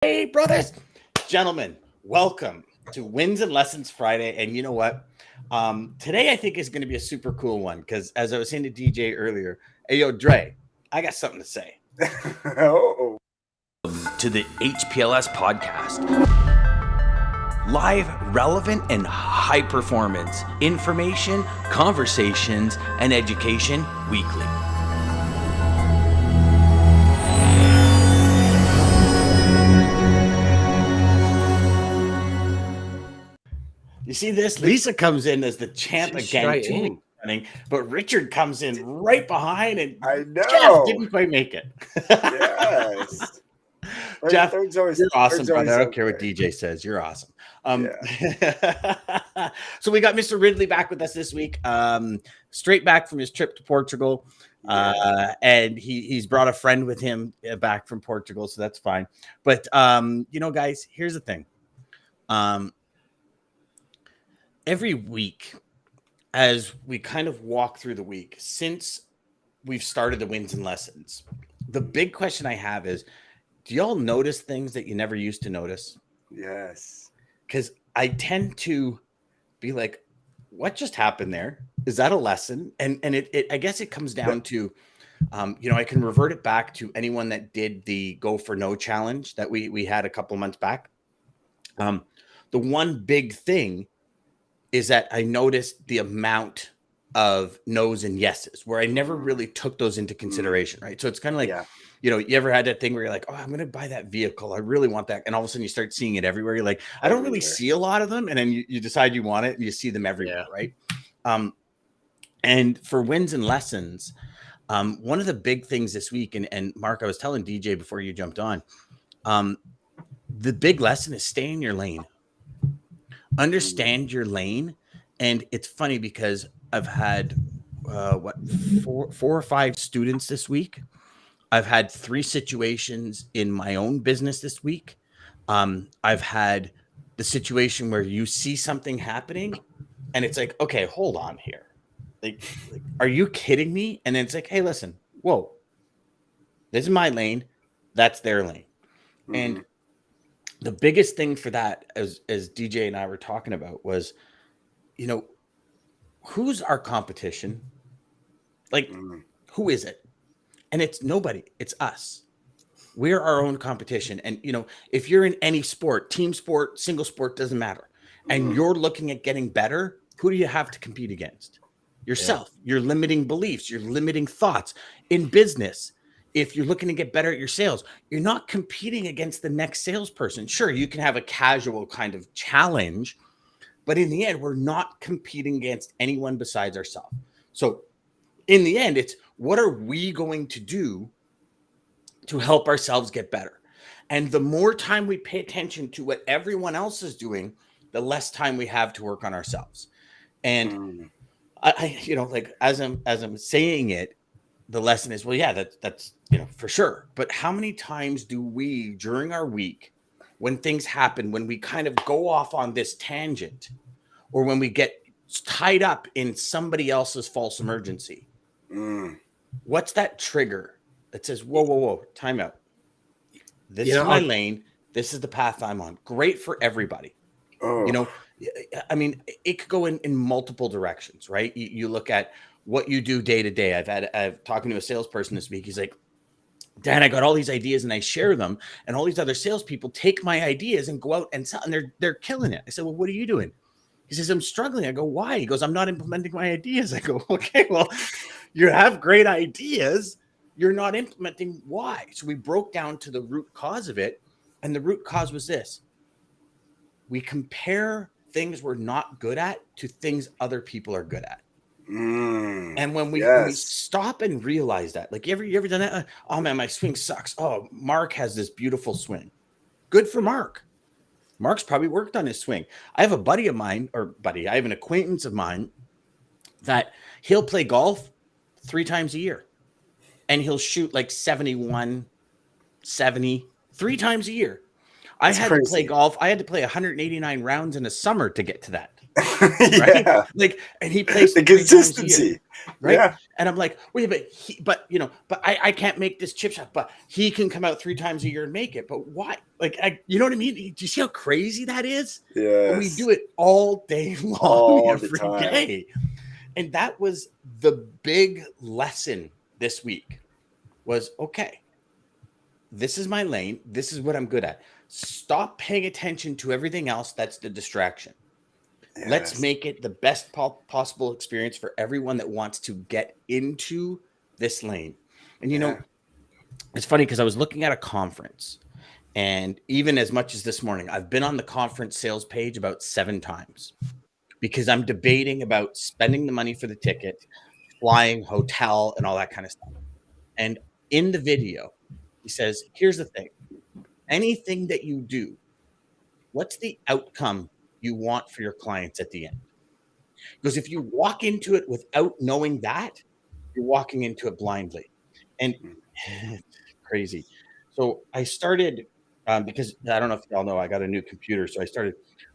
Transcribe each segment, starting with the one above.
Hey, brothers, gentlemen, welcome to Wins and Lessons Friday. And you know what? Today I think is going to be a super cool one because, as I was saying to DJ earlier, hey, yo, Dre, I got something to say. Oh, To the HPLS podcast. Live, relevant, and high performance information, conversations, and education weekly. You see this? Lisa comes in as the champ She's again, straight 2 weeks in. running, but Richard comes in right behind, and I Jeff know. didn't quite make it. Yes. Jeff, Third's always, you're awesome, third's brother. I always don't care what okay. DJ says. You're awesome. Yeah. So we got Mr. Ridley back with us this week, straight back from his trip to Portugal. And he's brought a friend with him back from Portugal, so that's fine. But guys, here's the thing. Every week, as we kind of walk through the week since we've started the Wins and Lessons, the big question I have is, do y'all notice things that you never used to notice? Yes. Because I tend to be like, what just happened there? Is that a lesson? And it I guess it comes down to, I can revert it back to anyone that did the Go for No challenge that we had a couple months back. The one big thing is that I noticed the amount of no's and yeses where I never really took those into consideration, right? So it's kind of like, you ever had that thing where you're like, oh, I'm going to buy that vehicle. I really want that. And all of a sudden you start seeing it everywhere. You're like, I don't really see a lot of them. And then you decide you want it and you see them everywhere, right? And for Wins and Lessons, one of the big things this week, and Mark, I was telling DJ before you jumped on, the big lesson is stay in your lane. Understand your lane. And it's funny because I've had four or five students this week. I've had 3 situations in my own business this week. I've had the situation where you see something happening and it's like, okay, hold on here. Like, are you kidding me? And then it's like, hey, listen, whoa, this is my lane. That's their lane. Mm-hmm. And the biggest thing for that, as DJ and I were talking about, was, who's our competition? Like, who is it? And it's nobody. It's us. We're our own competition. And, if you're in any sport, team sport, single sport, doesn't matter. And you're looking at getting better, who do you have to compete against? Yourself. Your limiting beliefs, your limiting thoughts. In business, if you're looking to get better at your sales, you're not competing against the next salesperson. Sure, you can have a casual kind of challenge, but in the end, we're not competing against anyone besides ourselves. So in the end, it's what are we going to do to help ourselves get better? And the more time we pay attention to what everyone else is doing, the less time we have to work on ourselves. And I like as I'm saying it, the lesson is, well, yeah, that's for sure. But how many times do we during our week, when things happen, when we kind of go off on this tangent, or when we get tied up in somebody else's false emergency, what's that trigger that says, whoa, time out. This is my lane. This is the path I'm on. Great for everybody. I mean, it could go in multiple directions, right? You look at what you do day to day. I've talking to a salesperson this week. He's like, Dan, I got all these ideas and I share them, and all these other salespeople take my ideas and go out and sell, and they're killing it. I said, well, what are you doing? He says, I'm struggling. I go, why? He goes, I'm not implementing my ideas. I go, okay, well, you have great ideas. You're not implementing. Why? So we broke down to the root cause of it. And the root cause was this. We compare things we're not good at to things other people are good at. And when we stop and realize that, like, you ever done that? Oh man, my swing sucks. Oh, Mark has this beautiful swing. Good for Mark. Mark's probably worked on his swing. I have I have an acquaintance of mine that he'll play golf 3 times a year. And he'll shoot like 71, 70, 3 times a year. I had to play golf. I had to play 189 rounds in a summer to get to that. right? Yeah. Like, and he plays The 3 times a year, consistency. right? Yeah. And I'm like, wait, but I can't make this chip shot, but he can come out 3 times a year and make it. But why? Like, you know what I mean? Do you see how crazy that is? And we Yes. do it all day long, All the every time. day. And that was the big lesson this week was, okay, this is my lane. This is what I'm good at. Stop paying attention to everything else. That's the distraction. Let's Yes. make it the best possible experience for everyone that wants to get into this lane. And, Yeah. it's funny because I was looking at a conference, and even as much as this morning, I've been on the conference sales page about 7 times because I'm debating about spending the money for the ticket, flying, hotel, and all that kind of stuff. And in the video, he says, here's the thing. Anything that you do, what's the outcome you want for your clients at the end? Because if you walk into it without knowing that, you're walking into it blindly. And it's crazy. So I started, because I don't know if y'all know, I got a new computer. So I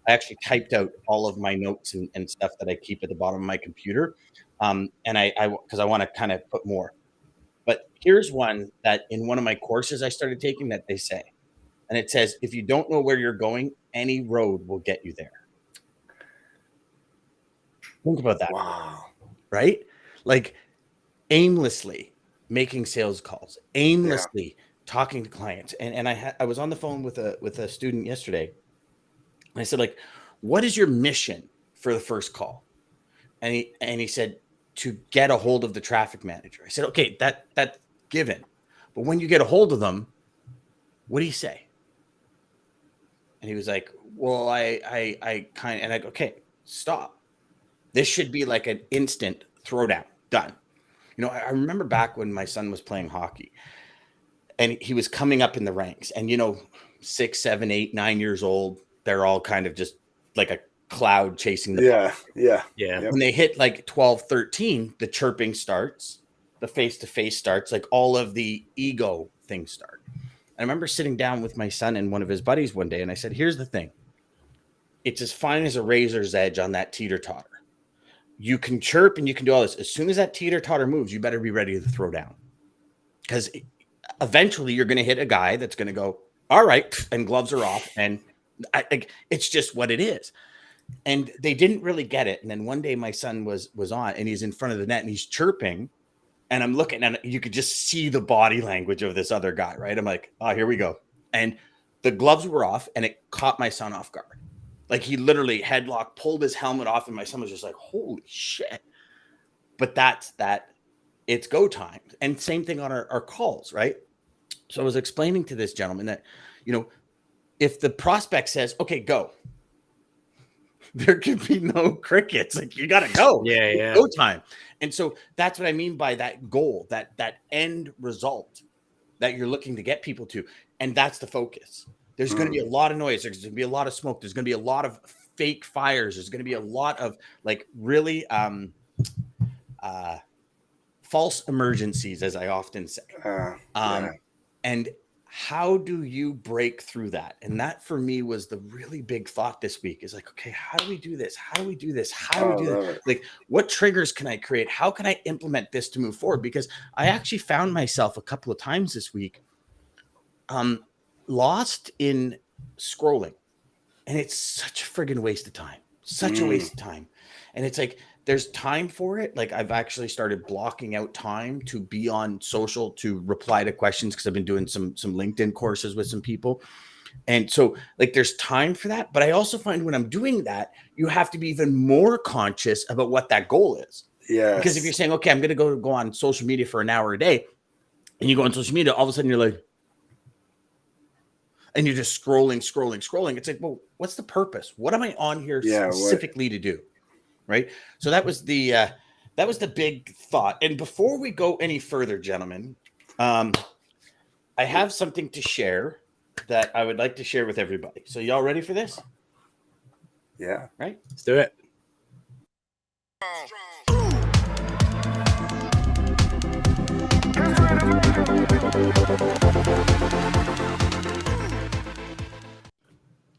actually typed out all of my notes and stuff that I keep at the bottom of my computer. And because I want to kind of put more. But here's one that in one of my courses I started taking that they say, and it says, if you don't know where you're going, any road will get you there. Think about that. Wow. Right? Like aimlessly making sales calls, aimlessly talking to clients. And I was on the phone with a student yesterday. And I said, like, what is your mission for the first call? And he said, to get a hold of the traffic manager. I said, okay, that's given. But when you get a hold of them, what do you say? And he was like, well, I kind of, and I go, okay, stop. This should be like an instant throwdown, done. I remember back when my son was playing hockey and he was coming up in the ranks, and 6, 7, 8, 9 years old, they're all kind of just like a cloud chasing the Yeah. Yeah. Yeah. When they hit like 12, 13, the chirping starts, the face-to-face starts, like all of the ego things start. I remember sitting down with my son and one of his buddies one day, and I said, here's the thing. It's as fine as a razor's edge on that teeter-totter. You can chirp and you can do all this. As soon as that teeter-totter moves, you better be ready to throw down. Because eventually you're going to hit a guy that's going to go, all right, and gloves are off. And it's just what it is. And they didn't really get it. And then one day my son was on, and he's in front of the net and he's chirping. And I'm looking, and you could just see the body language of this other guy, right? I'm like, oh, here we go. And the gloves were off, and it caught my son off guard. Like he literally headlock, pulled his helmet off, and my son was just like, holy shit. But that's that. It's go time. And same thing on our calls, right? So I was explaining to this gentleman that, if the prospect says, okay, go, there could be no crickets. Like you got to go. Yeah. Go time. And so that's what I mean by that goal, that end result that you're looking to get people to. And that's the focus. There's going to be a lot of noise. There's going to be a lot of smoke. There's going to be a lot of fake fires. There's going to be a lot of like really false emergencies, as I often say. And how do you break through that? And that for me was the really big thought this week is like, okay, how do we do this? How do we do this? How do we do this? Like, what triggers can I create? How can I implement this to move forward? Because I actually found myself a couple of times this week lost in scrolling. And it's such a friggin' waste of time. Such a waste of time. And it's like, there's time for it. Like I've actually started blocking out time to be on social, to reply to questions, because I've been doing some LinkedIn courses with some people. And so like there's time for that. But I also find when I'm doing that, you have to be even more conscious about what that goal is. Yeah. Because if you're saying, okay, I'm going to go on social media for an hour a day, and you go on social media, all of a sudden you're like, and you're just scrolling. It's like, well, what's the purpose? What am I on here specifically to do? Right. So that was the big thought. And before we go any further, gentlemen, I have something to share that I would like to share with everybody. So y'all ready for this? Yeah. Right. Let's do it.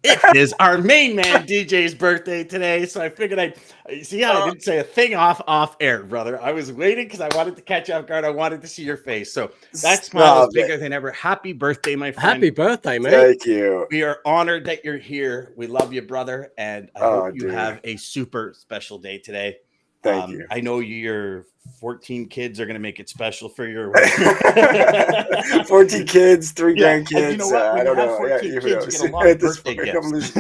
It is our main man DJ's birthday today, so I figured I didn't say a thing off air, brother. I was waiting because I wanted to catch you off guard. I wanted to see your face, so that smile is bigger than ever. Happy birthday, my friend! Happy birthday, man! Thank you. We are honored that you're here. We love you, brother, and I hope you have a super special day today. Thank you. I know your 14 kids are going to make it special for your 14 kids, 3 grandkids. You know what? When I don't know. 14 kids, you get a lot of birthday gifts.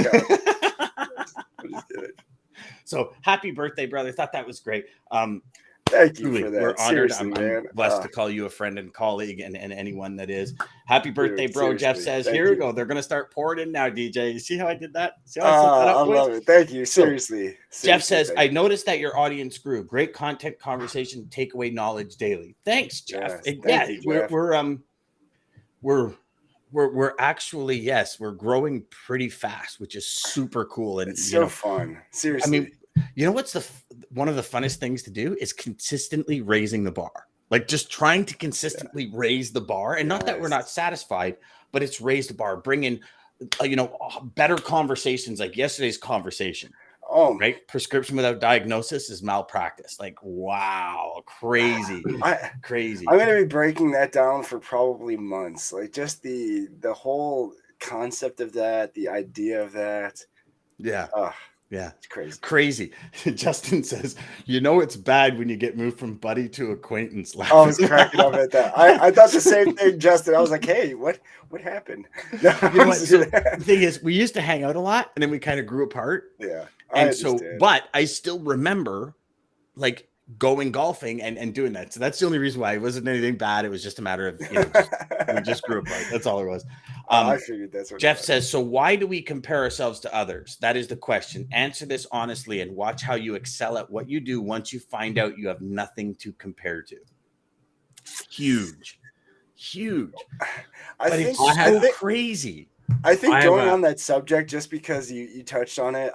So happy birthday, brother. Thought that was great. Thank you truly, for that. We're honored. Seriously, I'm blessed to call you a friend and colleague and anyone that is. Happy birthday, bro. Jeff says, here we go. They're going to start pouring in now, DJ. You see how I did that? See how I set that up, I love it. Thank you. Seriously. Jeff says, I noticed that your audience grew. Great content, conversation, takeaway knowledge daily. Thanks, Jeff. Thank you, Jeff. We're actually, yes, we're growing pretty fast, which is super cool. And it's so fun. Seriously. I mean, you know what's one of the funnest things to do is consistently raising the bar. Like just trying to consistently raise the bar, and not that we're not satisfied, but it's raise the bar, bring in, better conversations like yesterday's conversation. Oh, right. Prescription without diagnosis is malpractice. Like, wow, crazy, crazy. I'm going to be breaking that down for probably months. Like just the whole concept of that, the idea of that. Yeah. Yeah, it's crazy. Justin says, it's bad when you get moved from buddy to acquaintance. I was cracking up at that. I thought the same thing, Justin. I was like, hey, what happened? So the thing is, we used to hang out a lot, and then we kind of grew apart. Yeah. But I still remember like going golfing and doing that. So that's the only reason why. It wasn't anything bad. It was just a matter of, we just grew apart. That's all it was. I figured that's what Jeff says, so why do we compare ourselves to others? That is the question. Answer this honestly and watch how you excel at what you do once you find out you have nothing to compare to. Huge. I think it's crazy. I think going on that subject, just because you touched on it,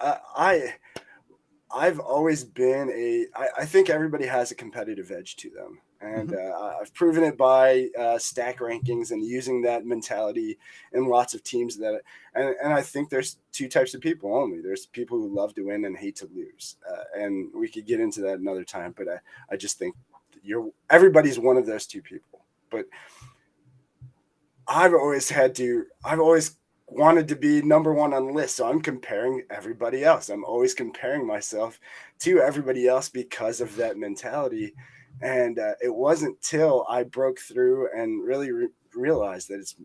I've always been I think everybody has a competitive edge to them. And I've proven it by stack rankings and using that mentality in lots of teams and I think there's 2 types of people only. There's people who love to win and hate to lose. And we could get into that another time, but I just think everybody's one of those 2 people. But I've always wanted to be number 1 on the list. So I'm comparing everybody else. I'm always comparing myself to everybody else because of that mentality. And it wasn't till I broke through and really realized that it's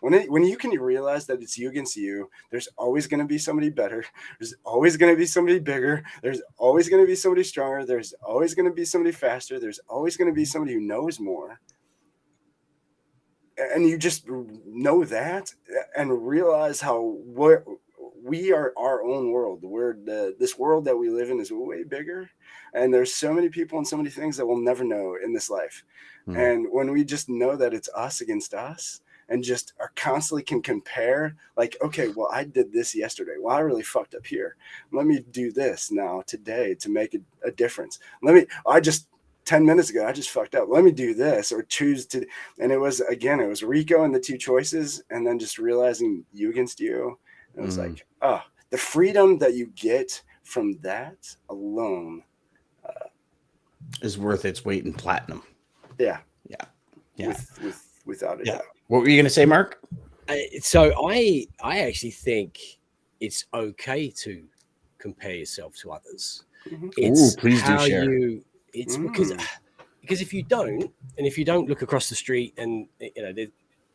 when you can realize that it's you against you, there's always going to be somebody better. There's always going to be somebody bigger. There's always going to be somebody stronger. There's always going to be somebody faster. There's always going to be somebody who knows more. And you just know that and realize how we are our own world. This world that we live in is way bigger. And there's so many people and so many things that we'll never know in this life. And when we just know that it's us against us and just are constantly can compare, like, okay, well, I did this yesterday. Well, I really fucked up here. Let me do this now today to make a difference. 10 minutes ago, I just fucked up. Let me do this or choose to. And it was Rico and the 2 choices. And then just realizing you against you. And it was like, the freedom that you get from that alone is worth its weight in platinum. Yeah. Without a doubt. What were you going to say, Mark? So I actually think it's okay to compare yourself to others. It's please do share. Because if you don't look across the street and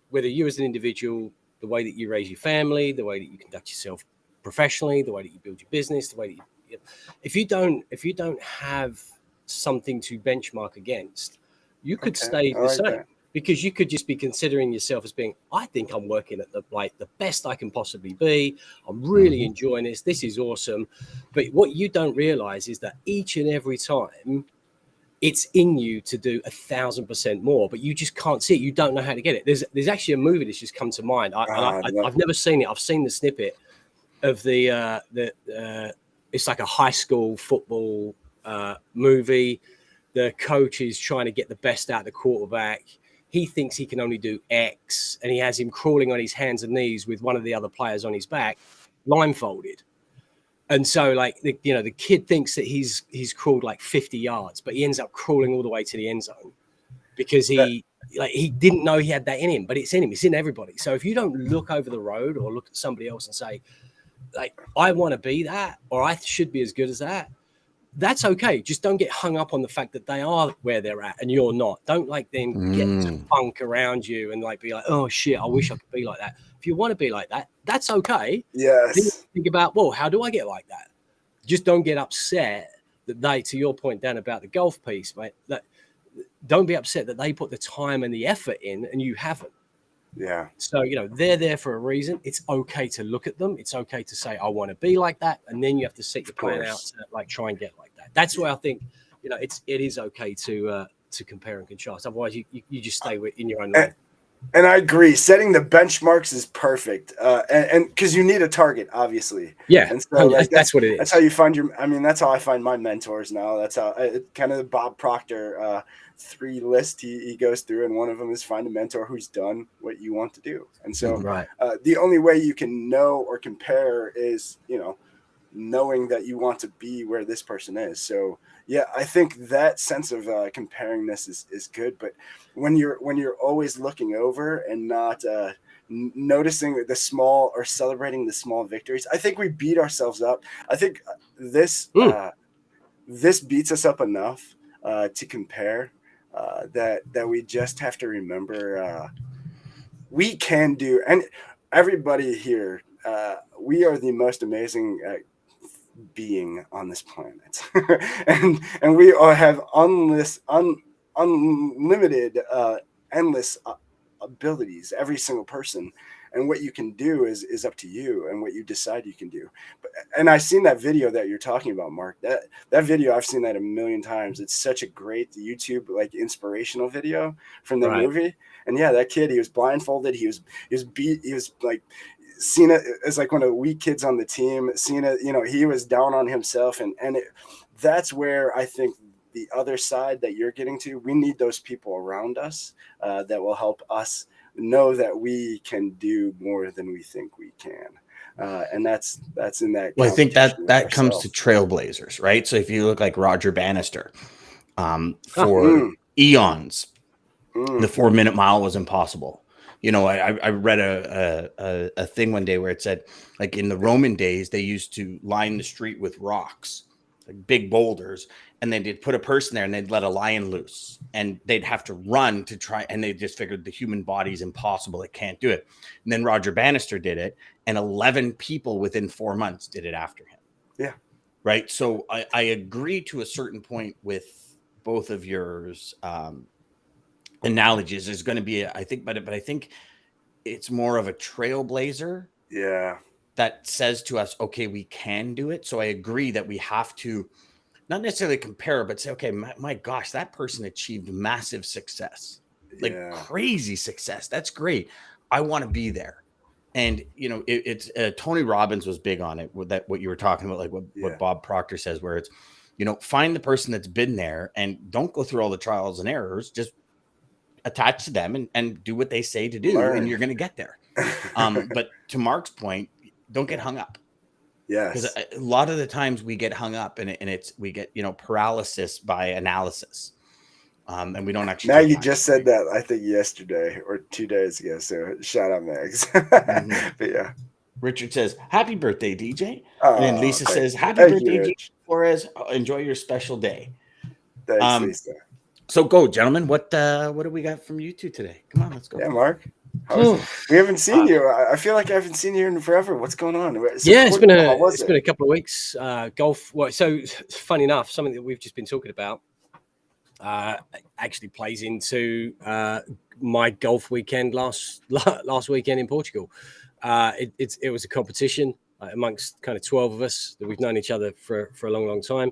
whether you as an individual, the way that you raise your family, the way that you conduct yourself professionally, the way that you build your business, the way that if you don't have something to benchmark against, you could stay the same. Because you could just be considering yourself as being, I think I'm working at the best I can possibly be. I'm really enjoying this. This is awesome. But what you don't realize is that each and every time it's in you to do 1,000% more, but you just can't see it. You don't know how to get it. There's actually a movie that's just come to mind. I've never seen it. I've seen the snippet of it's like a high school football movie. The coach is trying to get the best out of the quarterback. He thinks he can only do X, and he has him crawling on his hands and knees with one of the other players on his back. blindfolded. And so, like, the kid thinks that he's crawled like 50 yards, but he ends up crawling all the way to the end zone because he didn't know he had that in him, but it's in him. It's in everybody. So if you don't look over the road or look at somebody else and say, like, I want to be that, or I should be as good as that, that's okay. Just don't get hung up on the fact that they are where they're at and you're not. Don't like then get to funk around you and like be like, oh shit, I wish I could be like that. If you want to be like that, that's okay. Yes. Then think about, well, how do I get like that? Just don't get upset that they, to your point, Dan, about the golf piece, mate, that don't be upset that they put the time and the effort in and you haven't. Yeah. So, they're there for a reason. It's okay to look at them. It's okay to say, I want to be like that. And then you have to set your plan out to like try and get like that. That's why I think, it is okay to compare and contrast. Otherwise you just stay in your own lane. And I agree. Setting the benchmarks is perfect. And because you need a target, obviously. Yeah. And so that's what it is. That's how you find that's how I find my mentors now. That's how kind of the Bob Proctor 3 list he goes through. And one of them is find a mentor who's done what you want to do. And so the only way you can know or compare is, knowing that you want to be where this person is. So yeah, I think that sense of comparingness is good. But when you're always looking over and not noticing the small or celebrating the small victories, I think we beat ourselves up. I think this beats us up enough to compare that we just have to remember we can do, and everybody here, we are the most amazing being on this planet, and we all have unlimited, endless abilities. Every single person, and what you can do is up to you, and what you decide you can do. And I've seen that video that you're talking about, Mark. That video, I've seen that a million times. It's such a great YouTube like inspirational video from the movie. And yeah, that kid, he was blindfolded. He was beat. He was like. Cena is like one of the weak kids on the team. Cena, he was down on himself, and that's where I think the other side that you're getting to, we need those people around us that will help us know that we can do more than we think we can. And that's in that. Well, I think that comes to trailblazers, right? So if you look like Roger Bannister, for eons, the 4-minute mile was impossible. I read a thing one day where it said, like, in the Roman days, they used to line the street with rocks, like big boulders, and then they'd put a person there and they'd let a lion loose, and they'd have to run to try. And they just figured the human body is impossible. It can't do it. And then Roger Bannister did it, and 11 people within 4 months did it after him. Yeah. Right. So I agree to a certain point with both of yours. Analogies is going to be, I think, but I think it's more of a trailblazer. Yeah. That says to us, okay, we can do it. So I agree that we have to not necessarily compare, but say, okay, my gosh, that person achieved massive success, like crazy success. That's great. I want to be there. And, it's Tony Robbins was big on it with that, what you were talking about, like what Bob Proctor says, where it's, find the person that's been there and don't go through all the trials and errors. Just attach to them and do what they say to do. Learn. And you're going to get there. But to Mark's point, don't get hung up. Yes. Because a lot of the times we get hung up and we get, paralysis by analysis. And we don't actually. Maggie just said that, I think yesterday or 2 days ago. So shout out Mags. But yeah. Richard says, happy birthday, DJ. And then Lisa says, happy birthday, DJ Flores. Enjoy your special day. Thanks, Lisa. So go, gentlemen. What do we got from you two today? Come on, let's go. Yeah, Mark. We haven't seen you. I feel like I haven't seen you in forever. What's going on? It's been a couple of weeks. Golf. Well, so funny enough, something that we've just been talking about actually plays into my golf weekend last weekend in Portugal. It was a competition amongst kind of 12 of us that we've known each other for a long, long time.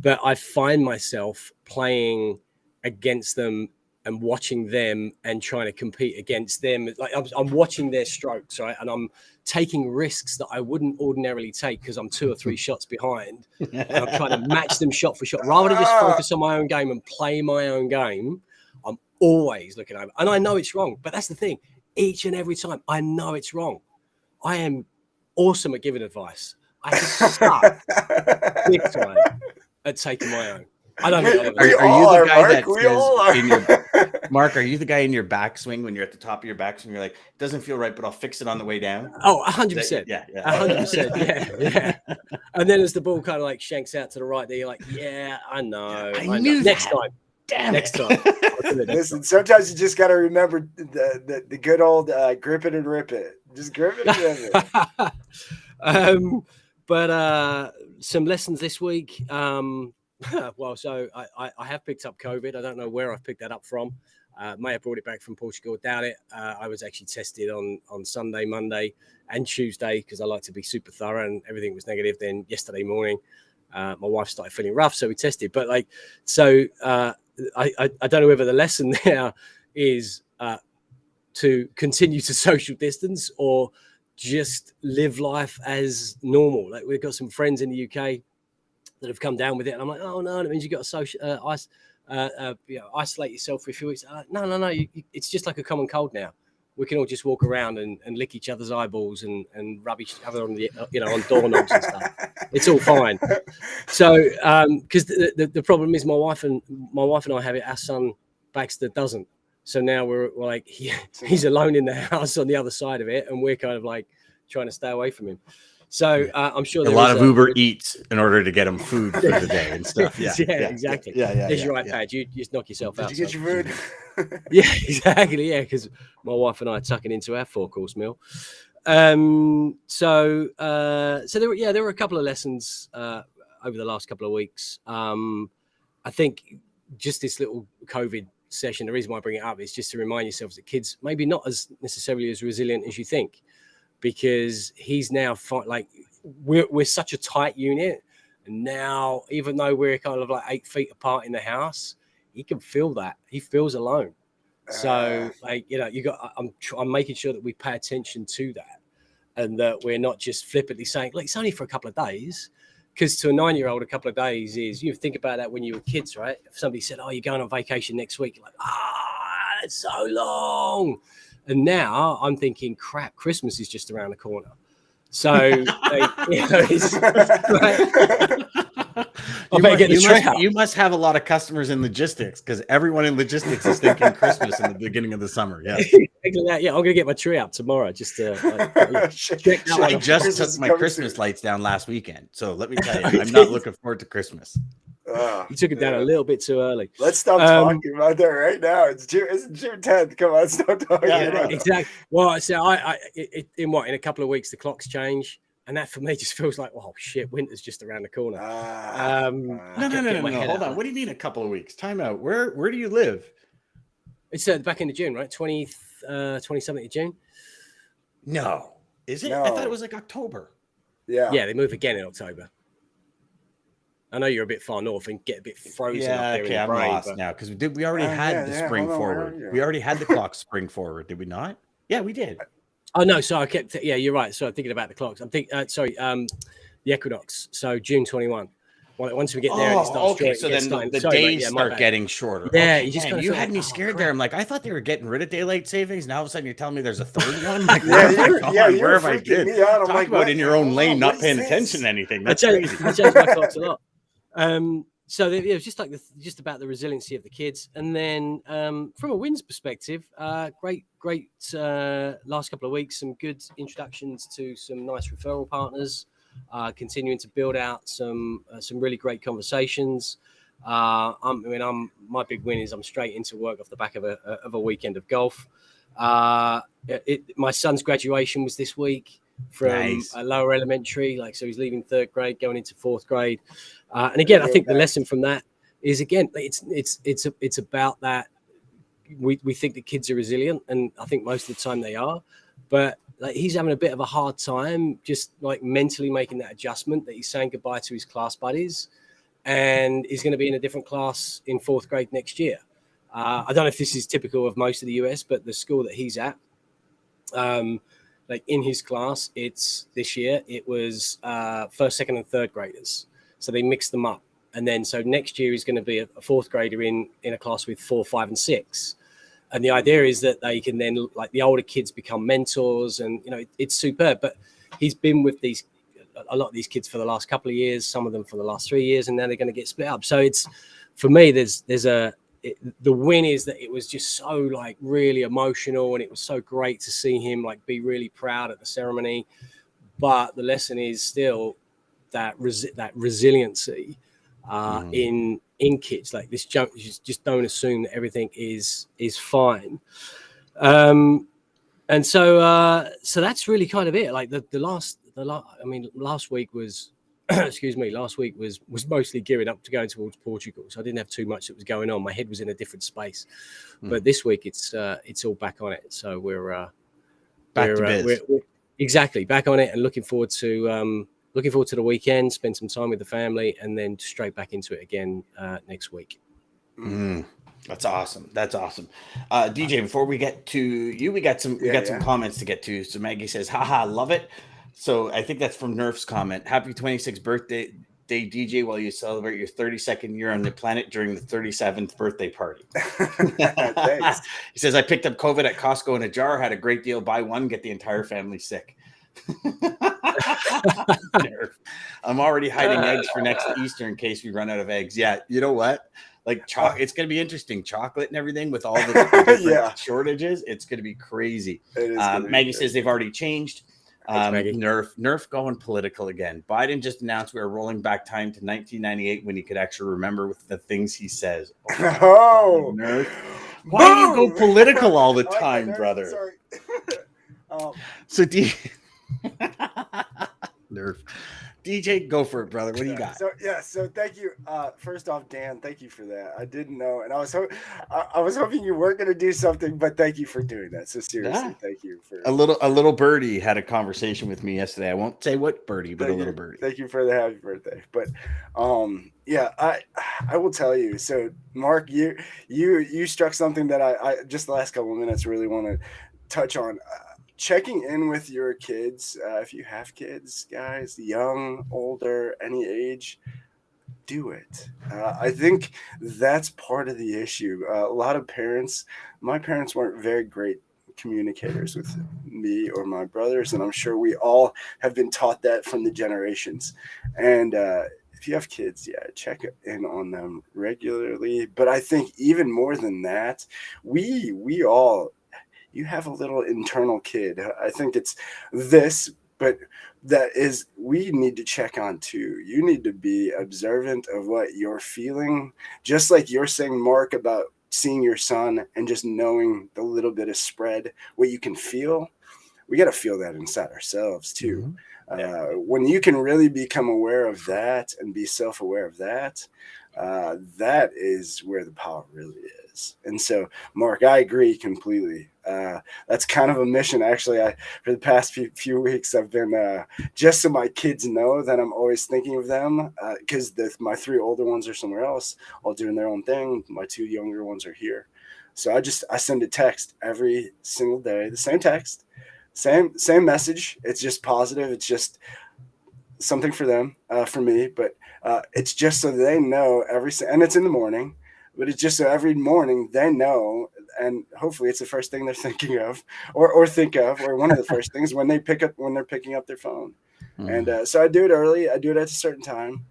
But I find myself playing against them and watching them and trying to compete against them. Like I'm watching their strokes, right? And I'm taking risks that I wouldn't ordinarily take because I'm 2 or 3 shots behind. And I'm trying to match them shot for shot. Rather than just focus on my own game and play my own game, I'm always looking over. And I know it's wrong, but that's the thing. Each and every time, I know it's wrong. I am awesome at giving advice. I suck big time at taking my own. I don't think I'll ever. Are you the guy that We all are. says in your Mark? Are you the guy in your backswing when you're at the top of your backswing? You're like, it doesn't feel right, but I'll fix it on the way down. Oh, 100%. Yeah, 100%. Yeah. And then as the ball kind of like shanks out to the right, there you're like, yeah, I know. I knew Next that. time. Damn Next it. time. I'll do it next Listen, time. sometimes you just got to remember the good old grip it and rip it. Just grip it and rip it. But some lessons this week. Well, so I have picked up COVID. I don't know where I've picked that up from. May have brought it back from Portugal. Doubt it. I was actually tested on Sunday, Monday, and Tuesday because I like to be super thorough, and everything was negative. Then yesterday morning, my wife started feeling rough, so we tested. But I don't know whether the lesson now is to continue to social distance or just live life as normal. Like, we've got some friends in the UK that have come down with it, and I'm like, oh no, that means you got to isolate yourself for a few weeks. No, it's just like a common cold now. We can all just walk around and lick each other's eyeballs and rub each other on the on doorknobs and stuff. It's all fine. So because the problem is my wife and I have it. Our son Baxter doesn't. So now we're like he's alone in the house on the other side of it, and we're kind of like trying to stay away from him. So I'm sure a lot of Uber Eats in order to get them food for the day and stuff. Yeah, exactly. There's your iPad. You just knock yourself out. Did you get your food? Yeah, exactly. Yeah, because my wife and I are tucking into our 4-course meal. So there were a couple of lessons over the last couple of weeks. I think just this little COVID session, the reason why I bring it up is just to remind yourselves that kids maybe not as necessarily as resilient as you think, because he's now like we're such a tight unit, and now even though we're kind of like 8 feet apart in the house, he can feel that he feels alone. So I'm making sure that we pay attention to that, and that we're not just flippantly saying, like, it's only for a couple of days. Because to a 9-year-old, a couple of days is, you think about that when you were kids, right? If somebody said, oh, you're going on vacation next week, you're like, it's so long. And now I'm thinking, crap, Christmas is just around the corner. So, you must have a lot of customers in logistics, because everyone in logistics is thinking Christmas in the beginning of the summer. Yeah. Yeah, I'm going to get my tree out tomorrow. Just to check out. I just took my Christmas lights down last weekend. So let me tell you, I'm not looking forward to Christmas. You took it down a little bit too early. Let's stop talking about that right now. It's June 10th. Come on, stop talking about it. Exactly. Well, so in a couple of weeks the clocks change, and that for me just feels like, oh shit, winter's just around the corner. No. Hold on. What do you mean a couple of weeks? Time out. Where do you live? It's the back end of June, right? 20-something of June. No, is it? No. I thought it was like October. Yeah, they move again in October. I know you're a bit far north and get a bit frozen up there in the I'm brain, lost now, because we already had the spring forward. We already had the clock spring forward, did we not? Yeah, we did. Oh no, so I kept. Yeah, you're right. So I'm thinking about the clocks. I'm thinking. The equinox. So June 21. Once we get there, it starts. Okay. So then the days start getting shorter. Yeah, okay. You had me scared there. I'm like, I thought they were getting rid of daylight savings. Now all of a sudden you're telling me there's a third one. Like, where have I been? Talk like, about in your own lane, not paying attention to anything. That's crazy. I changed my clocks a lot. So it was just about the resiliency of the kids, and then from a wins perspective, great last couple of weeks, some good introductions to some nice referral partners, continuing to build out some really great conversations. My big win is I'm straight into work off the back of a weekend of golf. My son's graduation was this week from a lower elementary, so he's leaving 3rd grade, going into 4th grade. And again, I think the lesson from that is, again, it's about that. We think that kids are resilient, and I think most of the time they are, but he's having a bit of a hard time just mentally making that adjustment that he's saying goodbye to his class buddies, and he's going to be in a different class in 4th grade next year. I don't know if this is typical of most of the US, but the school that he's at, in his class, this year it was 1st, 2nd, and 3rd graders. So they mixed them up. And then so next year he's going to be a 4th grader in a class with 4, 5, and 6. And the idea is that they can then, the older kids become mentors, and it's superb. But he's been with a lot of these kids for the last couple of years, some of them for the last 3 years, and now they're going to get split up. So it's, for me, the win is that it was just so like really emotional, and it was so great to see him like be really proud at the ceremony. But the lesson is still that resiliency in kids. Like this junk, you just don't assume that everything is fine. And so that's really kind of it. Like last week was excuse me, last week was mostly gearing up to going towards Portugal. So I didn't have too much that was going on. My head was in a different space. But this week it's all back on it. So we're exactly back on it, and looking forward to the weekend, spend some time with the family, and then straight back into it again next week. That's awesome. DJ, before we get to you, we got some comments to get to. So Maggie says, haha, love it. So I think that's from Nerf's comment. Happy 26th birthday, DJ, while you celebrate your 32nd year on the planet during the 37th birthday party. Thanks. He says, I picked up COVID at Costco in a jar, had a great deal, buy one, get the entire family sick. Nerf. I'm already hiding eggs for next Easter in case we run out of eggs. Yeah, you know what? Like it's going to be interesting. Chocolate and everything with all the shortages. It's going to be crazy. Maggie says they've already changed. Nerf going political again. Biden just announced we are rolling back time to 1998 when he could actually remember with the things he says. Oh, Nerf. Why do you go political all the time, brother? Sorry. So Nerf. DJ, go for it, brother. What do you got? So thank you. First off, Dan, thank you for that. I didn't know, and I was hoping you weren't going to do something, but thank you for doing that. So seriously, thank you for a little birdie had a conversation with me yesterday. I won't say what birdie, but a little birdie. Thank you for the happy birthday. But I will tell you. So Mark, you struck something that I just the last couple of minutes really want to touch on. Checking in with your kids, if you have kids, guys, young, older, any age, do it. I think that's part of the issue. A lot of parents, my parents weren't very great communicators with me or my brothers, and I'm sure we all have been taught that from the generations. And if you have kids, check in on them regularly. But I think even more than that, we all, you have a little internal kid. I think it's this, but that is, we need to check on too. You need to be observant of what you're feeling. Just like you're saying, Mark, about seeing your son and just knowing the little bit of spread, what you can feel. We got to feel that inside ourselves too. When you can really become aware of that and be self-aware of that, that is where the power really is. And so, Mark, I agree completely. That's kind of a mission. Actually, for the past few weeks, I've been just so my kids know that I'm always thinking of them, because my 3 older ones are somewhere else, all doing their own thing. My 2 younger ones are here. So I send a text every single day, the same text, same message. It's just positive. It's just something for them, for me, but it's just so they know and it's in the morning, but it's just so every morning they know, and hopefully it's the first thing they're thinking of, or think of, or one of the first things when they're picking up their phone. And so I do it early. I do it at a certain time,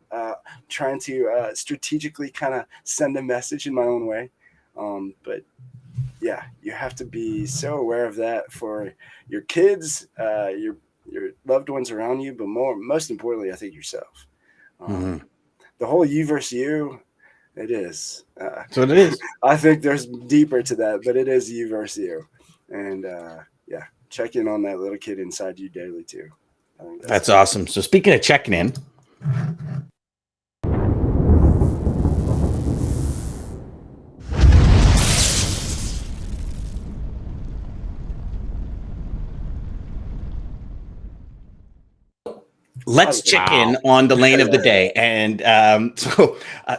trying to strategically kind of send a message in my own way. But yeah, you have to be so aware of that for your kids, your loved ones around you, but most importantly, I think yourself. The whole you versus you, it is. So it is. I think there's deeper to that, but it is you versus you. And check in on that little kid inside you daily too. I think that's awesome. So speaking of checking in, let's check in on the lane of the day. And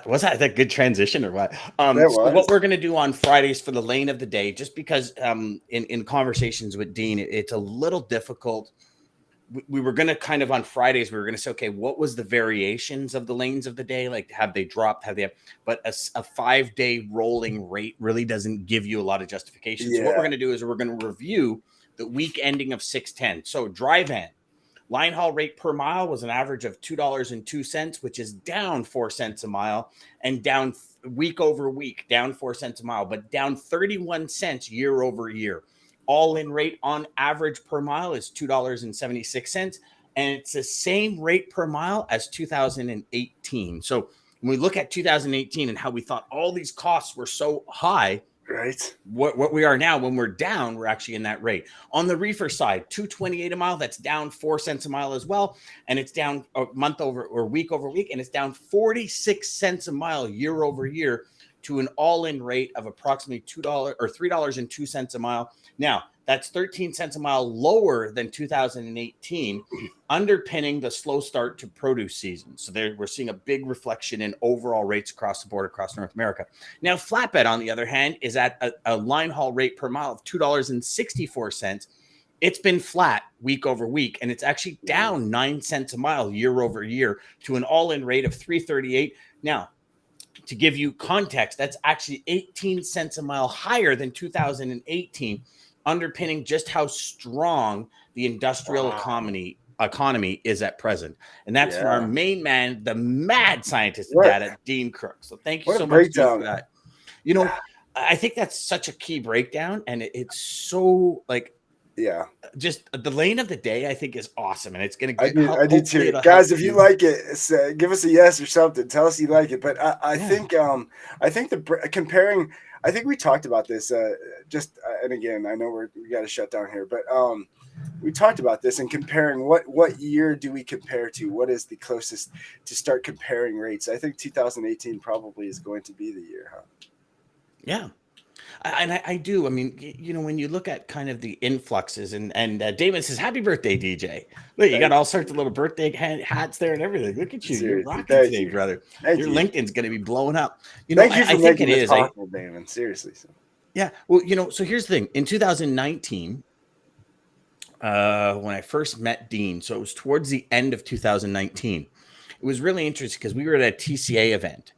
was that a good transition or what? So what we're going to do on Fridays for the lane of the day, just because in conversations with Dean, it's a little difficult. We were going to kind of on Fridays, we were going to say, okay, what was the variations of the lanes of the day? Like, have they dropped? But a 5-day rolling rate really doesn't give you a lot of justification. So what we're going to do is we're going to review the week ending of 6/10. So dry van. Line haul rate per mile was an average of $2.02, which is down 4 cents a mile, and down week over week, down 4 cents a mile, but down 31 cents year over year. All in rate on average per mile is $2.76, and it's the same rate per mile as 2018. So when we look at 2018 and how we thought all these costs were so high, right? What we are now, when we're down, we're actually in that rate. On the reefer side, $2.28 a mile, that's down 4 cents a mile as well, and it's down a month over or week over week, and it's down 46 cents a mile year over year to an all-in rate of approximately $2 or $3.02 a mile. Now, that's 13 cents a mile lower than 2018, underpinning the slow start to produce season. So there, we're seeing a big reflection in overall rates across the board across North America. Now, flatbed, on the other hand, is at a line haul rate per mile of $2.64. It's been flat week over week, and it's actually down 9 cents a mile year over year to an all-in rate of $3.38. Now, to give you context, that's actually 18 cents a mile higher than 2018, underpinning just how strong the industrial economy is at present. And that's from our main man, the mad scientist of data, Dean Crook. So thank you so much, Dean, for that. You know, I think that's such a key breakdown, and it's so like, just the lane of the day, I think, is awesome, and it's going to. I do too, guys. If you like it, give us a yes or something. Tell us you like it. But I think the comparing. I think we talked about this. And again, I know we got to shut down here, but we talked about this and comparing what year do we compare to? What is the closest to start comparing rates? I think 2018 probably is going to be the year, huh? Yeah. And I do. I mean, you know, when you look at kind of the influxes, and Daman says, "Happy birthday, DJ!" Look, you got all sorts of little birthday hats there and everything. Look at you, you're rocking today, brother. Your LinkedIn's going to be blowing up. You know, I think it is. Daman. Seriously. Yeah. Well, you know, so here's the thing. In 2019, when I first met Dean, so it was towards the end of 2019. It was really interesting because we were at a TCA event.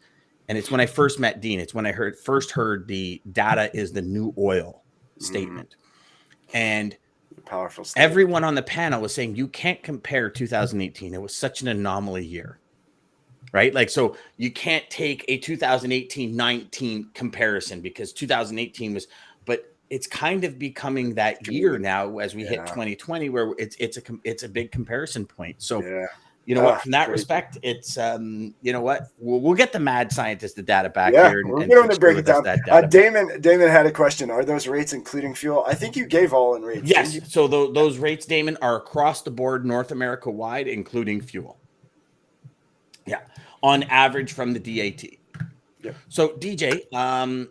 And it's when I first met Dean. It's when I first heard the data is the new oil statement. And powerful statement. Everyone on the panel was saying you can't compare 2018. It was such an anomaly year, right? Like, so you can't take a 2018-19 comparison because 2018 was, but it's kind of becoming that year now as we hit 2020 where it's a big comparison point. So you know what? From that respect, it's you know what? We'll get the mad scientist the data back here. We're going to break it down. Daman had a question. Are those rates including fuel? I think you gave all in rates. Yes. So those rates, Daman, are across the board, North America wide, including fuel. Yeah, on average from the DAT. Yeah. So DJ, and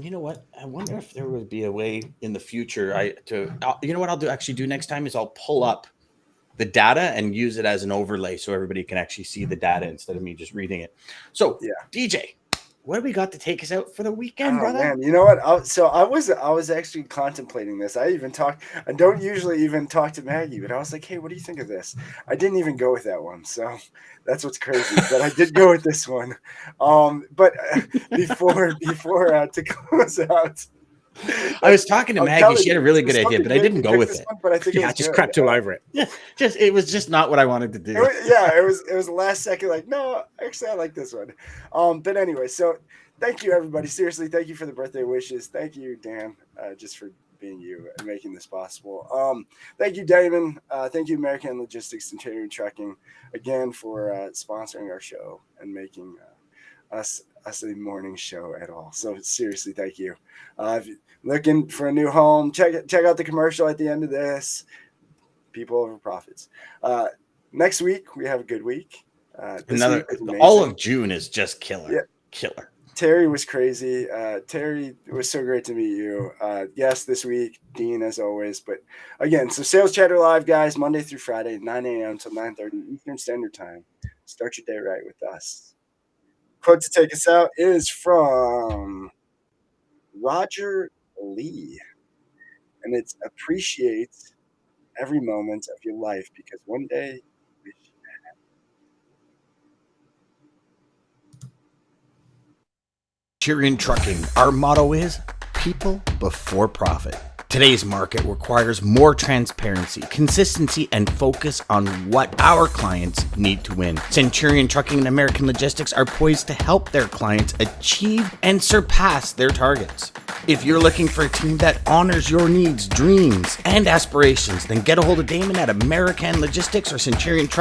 you know what? I wonder if there would be a way in the future. You know what I'll do next time is I'll pull up the data and use it as an overlay so everybody can actually see the data instead of me just reading it. So DJ, what do we got to take us out for the weekend, brother? Man, you know what? I was actually contemplating this. I don't usually even talk to Maggie, but I was like, hey, what do you think of this? I didn't even go with that one. So that's what's crazy. But I did go with this one. But before to close out, I was talking to Maggie. She had a really good idea, but I didn't go with it. But I think I just crept all over it. Yeah, it was just not what I wanted to do. It was the last second. Like, no, actually, I like this one. But anyway, so thank you, everybody. Seriously, thank you for the birthday wishes. Thank you, Dan, just for being you and making this possible. Thank you, Daman. Thank you, American Logistics, Centurion Trucking, again for sponsoring our show and making us a morning show at all. So seriously, thank you. If you're looking for a new home, check out the commercial at the end of this. People over profits. Next week we have a good week. All of June is just killer. Terry was crazy. Terry, it was so great to meet you. Yes, this week, Dean, as always. But again, so Sales Chatter Live, guys, Monday through Friday, 9 a.m. to 9:30 Eastern Standard Time. Start your day right with us. Quote to take us out is from Roger Lee, and it's appreciate every moment of your life because one day you wish you had. Centurion Trucking, our motto is people before profit. Today's market requires more transparency, consistency, and focus on what our clients need to win. Centurion Trucking and American Logistics are poised to help their clients achieve and surpass their targets. If you're looking for a team that honors your needs, dreams, and aspirations, then get a hold of Daman at American Logistics or Centurion Trucking.